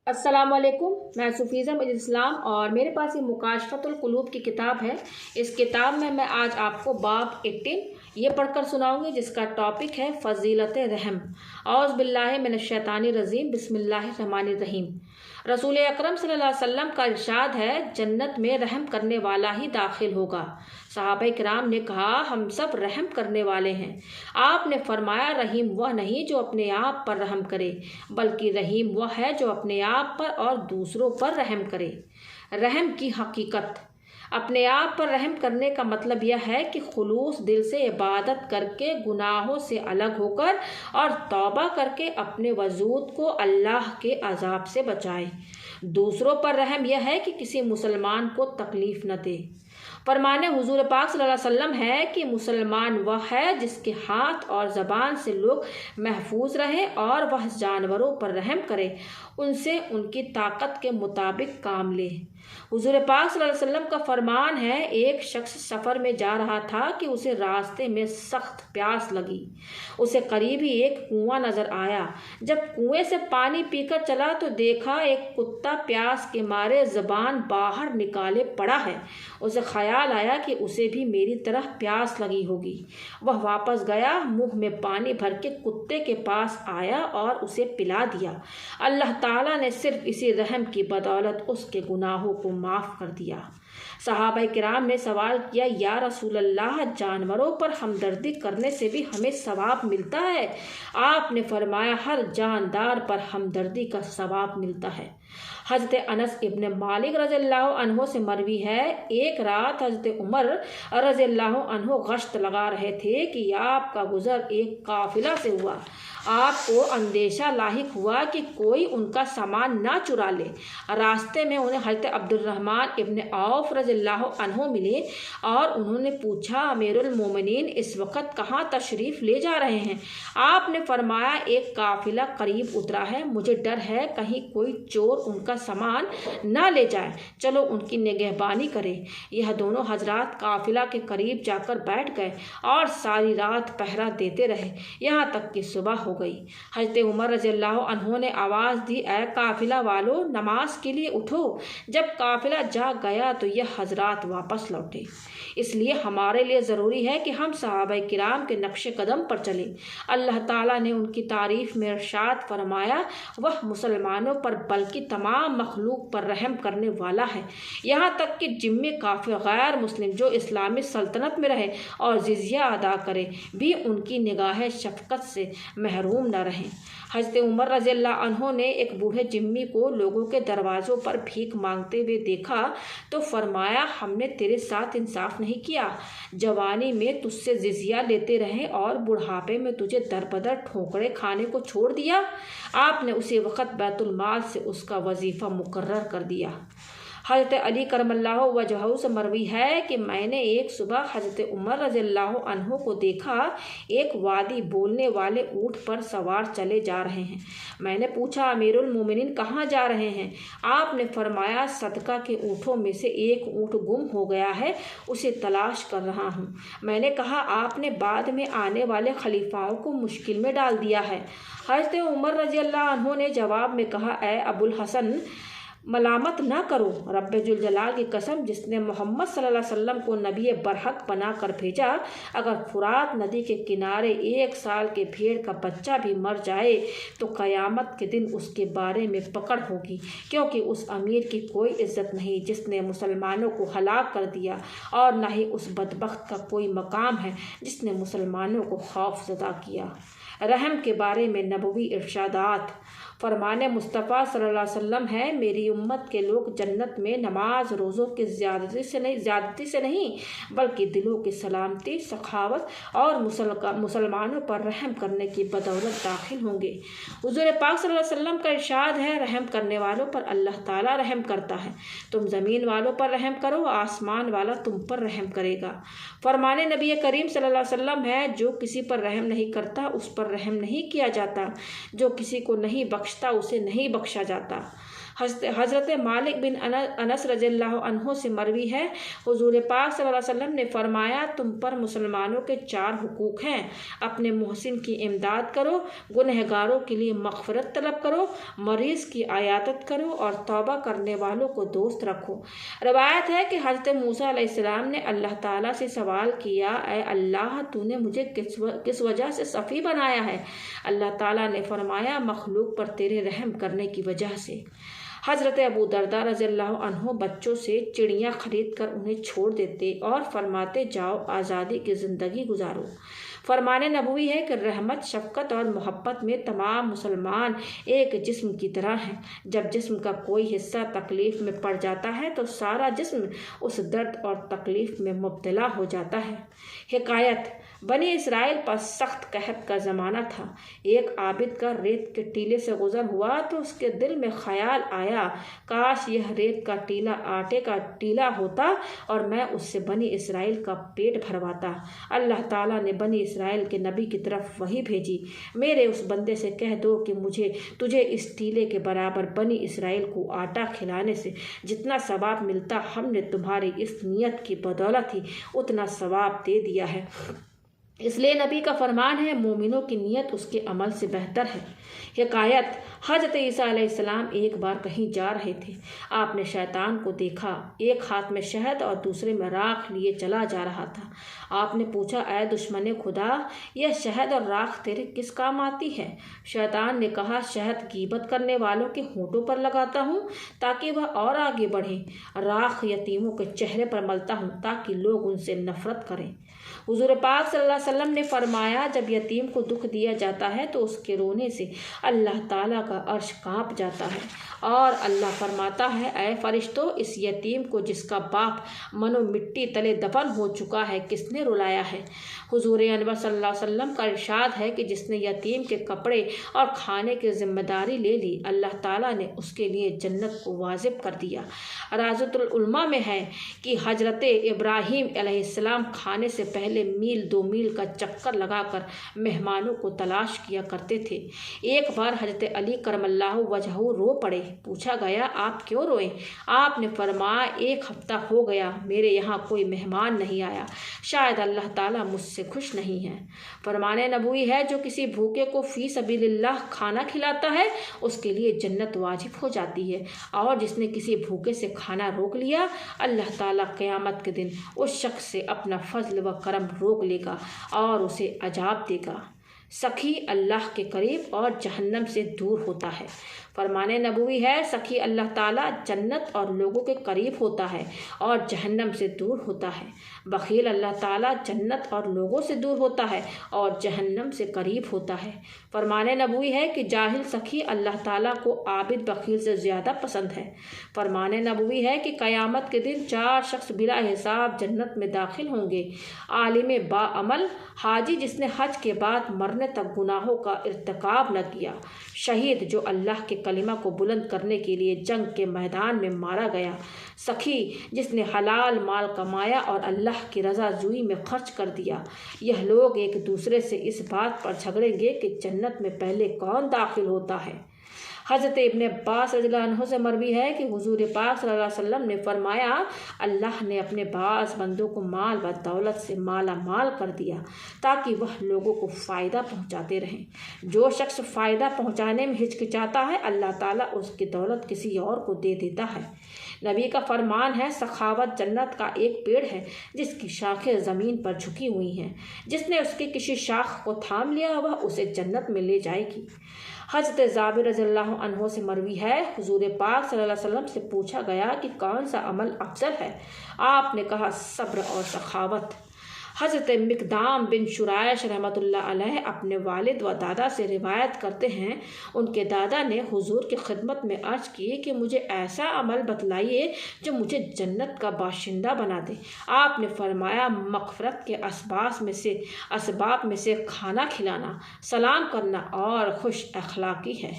अस्सलाम वालेकुम। मैं सुफीज़ा मजीद इस्लाम और मेरे पास ये मुकाशफतुल कुलूब की किताब है। इस किताब में मैं आज आपको बाब 18 ये पढ़कर सुनाऊंगी, जिसका टॉपिक है फ़ज़ीलत रहम। औज़ु बिल्लाहि मिनश शैतानिर रजीम, बिस्मिल्लाहिर रहमानिर रहीम। रसूल अकरम सल्लल्लाहु अलैहि वसल्लम का इरशाद है, जन्नत में रहम करने वाला ही दाखिल होगा। सहाबा किराम ने कहा, हम सब रहम करने वाले हैं। आपने फरमाया, रहीम वह नहीं जो अपने आप पर रहम करे, बल्कि रहीम वह है जो अपने आप पर और दूसरों पर रहम करे। रहम की हकीकत। अपने आप पर रहम करने का मतलब यह है कि खुलूस दिल से इबादत करके, गुनाहों से अलग होकर और तौबा करके अपने वजूद को अल्लाह के अजाब से बचाए। दूसरों पर रहम यह है कि किसी मुसलमान को तकलीफ न दे। फरमाने हुजूर पाक सल्लल्लाहु अलैहि वसल्लम है कि मुसलमान वह है जिसके हाथ और ज़बान से लोग महफूज रहें और वह जानवरों पर रहम करे, उनसे उनकी ताकत के मुताबिक काम ले। हुजूर पाक सल्लल्लाहु अलैहि वसल्लम का फरमान है, एक शख्स सफ़र में जा रहा था कि उसे रास्ते में सख्त प्यास लगी। उसे करीब ही एक कुआं नज़र आया। जब कुएं से पानी पीकर चला तो देखा एक कुत्ता प्यास के मारे ज़बान बाहर निकाले पड़ा है। उसे ख्याल आया कि उसे भी मेरी तरह प्यास लगी होगी। वह वापस गया, मुंह में पानी भर के कुत्ते के पास आया और उसे पिला दिया। अल्लाह ताला ने सिर्फ इसी रहम की बदौलत उसके गुनाहों को माफ़ कर दिया। सहाबा किराम ने सवाल किया, या रसूल अल्लाह, जानवरों पर हमदर्दी करने से भी हमें सवाब मिलता है? आपने फरमाया, हर जानदार पर हमदर्दी का सवाब मिलता है। हज़रत अनस इब्न मालिक रज़ियल्लाहु अन्हु से मरवी है, एक रात हज़रत उमर रज़ियल्लाहु अन्हु गश्त लगा रहे थे कि आपका गुज़र एक काफिला से हुआ। आपको अंदेशा लाहिक हुआ कि कोई उनका सामान ना चुरा ले। रास्ते में उन्हें हज़रत अब्दुर्रहमान इब्न औफ रज़ियल्लाहु अन्हु मिले और उन्होंने पूछा, अमीरुल मोमिनीन इस वक्त कहाँ तशरीफ़ ले जा रहे हैं? आपने फरमाया, एक काफिला करीब उतरा है, मुझे डर है कहीं कोई चोर उनका सामान ना ले जाए, चलो उनकी निगहबानी करें। यह दोनों हजरात काफिला के करीब जाकर बैठ गए और सारी रात पहरा देते रहे, यहाँ तक कि सुबह हो गई। हज़रत उमर रज़ियल्लाहु अन्हु ने आवाज़ दी, ए काफिला वालों, नमाज के लिए उठो। जब काफिला जाग गया तो यह हजरात वापस लौटे। इसलिए हमारे लिए ज़रूरी है कि हम सहाबा किराम के नक्शे कदम पर चलें। अल्लाह ताला ने उनकी तारीफ़ में इरशाद फरमाया, वह मुसलमानों पर बल्कि तमाम मखलूक पर रहम करने वाला है, यहाँ तक कि जिम्मे काफिर गैर मुस्लिम जो इस्लामी सल्तनत में रहे और जिज़िया अदा करे भी उनकी निगाह शफ़क़त से महरूम न रहें। हज़रत उमर रज़ियल्लाहु अन्हु ने एक बूढ़े जिम्मी को लोगों के दरवाज़ों पर भीख मांगते हुए देखा तो फरमाया, हमने तेरे साथ इंसाफ नहीं किया। जवानी में तुझसे जिज़िया लेते रहे और बुढ़ापे में तुझे दरबदर ठोकरें खाने को छोड़ दिया। आपने उसी वक़्त बैतुल माल से उसका वजीफ़ा मुकर्रर कर दिया। हज़रत अली करमल्लाहु वजहहु से मरवी है कि मैंने एक सुबह हज़रत उमर रज़ियल्लाहु अन्हु को देखा, एक वादी बोलने वाले ऊँट पर सवार चले जा रहे हैं। मैंने पूछा, अमीरुल मोमिनीन कहाँ जा रहे हैं? आपने फरमाया, सदका के ऊँटों में से एक ऊँट गुम हो गया है, उसे तलाश कर रहा हूँ। मैंने कहा, आपने बाद में आने वाले खलीफाओं को मुश्किल में डाल दिया है। हज़रत उमर रज़ियल्लाहु अन्हु ने जवाब में कहा, ए अबुल हसन, मलामत ना करो। रब्बे जुल जलाल की कसम, जिसने मोहम्मद सल्लल्लाहु अलैहि वसल्लम को नबी बरहक बना कर भेजा, अगर फुरात नदी के किनारे 1 साल के भेड़ का बच्चा भी मर जाए तो क़यामत के दिन उसके बारे में पकड़ होगी, क्योंकि उस अमीर की कोई इज़्ज़त नहीं जिसने मुसलमानों को हलाक कर दिया, और न ही उस बदबख्त का कोई मकाम है जिसने मुसलमानों को खौफज़दा किया। रहम के बारे में नबवी इरशादात। फरमाने मुस्तफ़ा सल्लल्लाहु अलैहि वसल्लम है, मेरी उम्मत के लोग जन्नत में नमाज रोज़ों की ज़्यादती से नहीं बल्कि दिलों की सलामती, सखावत और मुसलमानों पर रहम करने की बदौलत दाखिल होंगे। हुज़ूर पाक सल्लल्लाहु अलैहि वसल्लम का इरशाद है, रहम करने वालों पर अल्लाह ताला रहम करता है। तुम ज़मीन वालों पर रहम करो, आसमान वाला तुम पर रहम करेगा। फरमाने नबी करीम सल्लल्लाहु अलैहि वसल्लम है, जो किसी पर रहम नहीं करता उस पर रहम नहीं किया जाता, जो किसी को नहीं बख्शता उसे नहीं बख्शा जाता। हज़रत मालिक बिन अनस रज़ियल्लाहु अन्हु से मरवी है, हुज़ूर पाक सल्लल्लाहु अलैहि वसल्लम ने फरमाया, तुम पर मुसलमानों के 4 हुकूक हैं। अपने मोहसिन की इमदाद करो, गुनहगारों के लिए मग़फ़िरत तलब करो, मरीज़ की आयादत करो और तौबा करने वालों को दोस्त रखो। रवायत है कि हज़रत मूसा अलैहिस्सलाम ने अल्लाह ताला से सवाल किया, ऐ अल्लाह, तूने मुझे किस वजह से सफ़ी बनाया है? अल्लाह ताला ने फरमाया, मखलूक पर तेरे रहम करने की वजह से। हज़रत अबू दरदा रज़ियल्लाहु अन्हु बच्चों से चिड़ियाँ खरीद कर उन्हें छोड़ देते और फरमाते, जाओ आज़ादी की ज़िंदगी गुजारो। फरमाने नबवी है कि रहमत, शफ़क़त और मोहब्बत में तमाम मुसलमान एक जिस्म की तरह हैं। जब जिस्म का कोई हिस्सा तकलीफ़ में पड़ जाता है तो सारा जिस्म उस दर्द और तकलीफ़ में मुब्तला हो जाता है। हिकायत, बनी इसराइल पर सख्त कहत का ज़माना था। एक आबिद का रेत के टीले से गुज़र हुआ तो उसके दिल में ख्याल आया, काश यह रेत का टीला आटे का टीला होता और मैं उससे बनी इसराइल का पेट भरवाता। अल्लाह ताला ने बनी इसराइल के नबी की तरफ वही भेजी, मेरे उस बंदे से कह दो कि तुझे इस टीले के बराबर बनी इसराइल को आटा खिलाने से जितना सवाब मिलता, हमने तुम्हारी इस नियत की बदौलत ही उतना सवाब दे दिया है। इसलिए नबी का फरमान है, मोमिनों की नीयत उसके अमल से बेहतर है। हिकायत, हज़रत ईसा अलैहिस्सलाम एक बार कहीं जा रहे थे। आपने शैतान को देखा, एक हाथ में शहद और दूसरे में राख लिए चला जा रहा था। आपने पूछा, ऐ दुश्मने खुदा, यह शहद और राख तेरे किस काम आती है? शैतान ने कहा, शहद गीबत करने वालों के होंठों पर लगाता हूँ ताकि वह और आगे बढ़ें, राख यतीमों के चेहरे पर मलता हूँ ताकि लोग उनसे नफरत करें। हुज़ूर पाक सल्लल्लाहु अलैहि वसल्लम ने फरमाया, जब यतीम को दुख दिया जाता है तो उसके रोने से अल्लाह ताला का अर्श काँप जाता है और अल्लाह फरमाता है, ऐ फरिश्तों, इस यतीम को जिसका बाप मनो मिट्टी तले दफन हो चुका है, किसने रुलाया है? हुज़ूर अनवर सल्लल्लाहु अलैहि वसल्लम का इरशाद है कि जिसने यतीम के कपड़े और खाने की जिम्मेदारी ले ली, अल्लाह ताला ने उसके लिए जन्नत को वाजिब कर दिया। राज़ुल उलमा में है कि हज़रत इब्राहीम अलैहिस्सलाम खाने से पहले मील 2 मील का चक्कर लगाकर मेहमानों को तलाश किया करते थे। एक बार हज़रत अली करमल्लाहु वजहू रो पड़े। पूछा गया, आप क्यों रोए? आपने फरमाया, 1 हफ्ता हो गया मेरे यहाँ कोई मेहमान नहीं आया, शायद अल्लाह ताला मुझसे खुश नहीं है। फरमाने नबवी है, जो किसी भूखे को फ़ी सबीलिल्लाह खाना खिलाता है उसके लिए जन्नत वाजिब हो जाती है, और जिसने किसी भूखे से खाना रोक लिया, अल्लाह ताला क़यामत के दिन उस शख्स से अपना फजल व करम रोक लेगा और उसे अजाब देगा। सखी अल्लाह के करीब और जहन्नम से दूर होता है। फरमाने नबवी है, सखी अल्लाह ताला जन्नत और लोगों के करीब होता है और जहन्नम से दूर होता है। बखील अल्लाह ताला जन्नत और लोगों से दूर होता है और जहन्नम से करीब होता है। फरमाने नबवी है कि जाहिल सखी अल्लाह ताला को आबिद बखील से ज़्यादा पसंद है। फरमाने नबवी है कि क़यामत के दिन 4 शख्स बिला हिसाब जन्नत में दाखिल होंगे। आलिम बाअमल, हाजी जिसने हज के बाद मरने तक गुनाहों का इर्तिकाब न किया, शहीद जो अल्लाह के कलिमा को बुलंद करने के लिए जंग के मैदान में मारा गया, सखी जिसने हलाल माल कमाया और अल्लाह की रज़ा जुई में खर्च कर दिया। यह लोग एक दूसरे से इस बात पर झगड़ेंगे कि जन्नत में पहले कौन दाखिल होता है। हज़रत इब्न अब्बास रज़ियल्लाहु अन्हु से मरवी है कि हुज़ूर पाक सल्लल्लाहु अलैहि वसल्लम ने फरमाया, अल्लाह ने अपने बाज़ बंदों को माल व दौलत से माला माल कर दिया ताकि वह लोगों को फ़ायदा पहुँचाते रहें। जो शख्स फ़ायदा पहुँचाने में हिचकिचाता है, अल्लाह ताला उसकी दौलत किसी और को दे देता है। नबी का फरमान है, सखावत जन्नत का एक पेड़ है जिसकी शाखें ज़मीन पर झुकी हुई हैं, जिसने उसकी किसी शाख को थाम लिया वह उसे जन्नत में ले जाएगी। हज़रत जाबिर रज़ियल्लाहु अन्हु से मरवी है, हुज़ूर पाक सल्लल्लाहु अलैहि वसल्लम से पूछा गया कि कौन सा अमल अफजल है? आपने कहा, सब्र और सखावत। हज़रत मिक़दाम बिन शुराइश रहमतुल्लाह अलैह अपने वालिद व दादा से रिवायत करते हैं, उनके दादा ने हुज़ूर की खिदमत में अर्ज़ की कि मुझे ऐसा अमल बतलाइए जो मुझे जन्नत का बाशिंदा बना दे। आपने फरमाया, मग़फ़िरत के असबाब में से खाना खिलाना, सलाम करना और खुश अखलाक़ी है।